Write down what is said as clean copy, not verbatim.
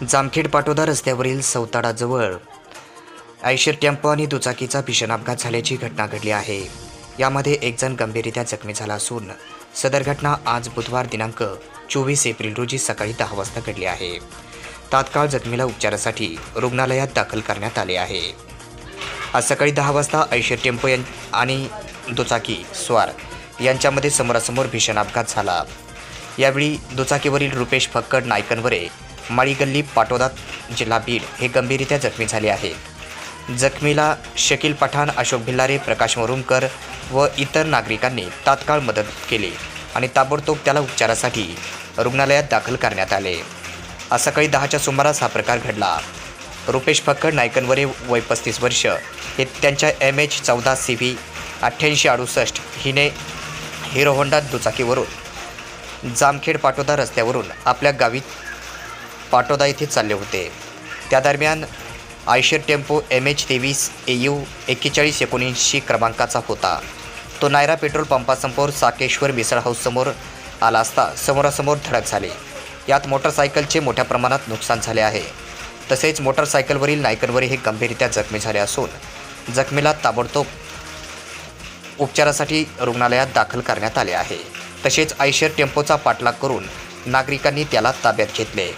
जामखेड पाटोदा रस्त्यावरील सौताडाजवळ Eicher tempo आणि दुचाकीचा भीषण अपघात झाल्याची घटना घडली आहे. यामध्ये एक जण गंभीररीत्या जखमी झाला असून सदर घटना आज बुधवार दिनांक 24 एप्रिल रोजी सकाळी 10 वाजता घडली आहे. तात्काळ जखमीला उपचारासाठी रुग्णालयात दाखल करण्यात आले आहे. आज सकाळी 10 वाजता आयशर टेम्पो आणि दुचाकी स्वार यांच्यामध्ये समोरासमोर भीषण अपघात झाला. यावेळी दुचाकीवरील रुपेश फक्कड नायकनवरे माळीगल्ली पाटोदा जिल्हा बीड हे गंभीररीत्या जखमी झाले आहेत. जखमीला शकील पठाण, अशोक भिल्लारे, प्रकाश मुरुमकर व इतर नागरिकांनी तात्काळ मदत केली आणि ताबडतोब त्याला उपचारासाठी रुग्णालयात दाखल करण्यात आले. आज सकाळी 10च्या सुमारास हा प्रकार घडला. रुपेश फक्कड नायकनवरे वय 35 वर्ष हे त्यांच्या MH14 CV 8868 हिने हिरो होंडा दुचाकीवरून जामखेड पाटोदा रस्त्यावरून आपल्या गावी पाटोदा येथे चालले होते. त्या दरम्यान आयशर टेम्पो MH23 AU 4179 क्रमांकाचा होता. तो नायरा पेट्रोल पंपासमोर साकेश्वर मिसळ हाऊससमोर आला असता समोरासमोर धडक झाली. यात मोटरसायकलचे मोठ्या प्रमाणात नुकसान झाले आहे. तसेच मोटरसायकलवरील नायकनवरे हे गंभीररीत्या जखमी झाले असून जखमीला ताबडतोब उपचारासाठी रुग्णालयात दाखल करण्यात आले आहे. तसेच आयशर टेम्पोचा पाठलाग करून नागरिकांनी त्याला ताब्यात घेतले.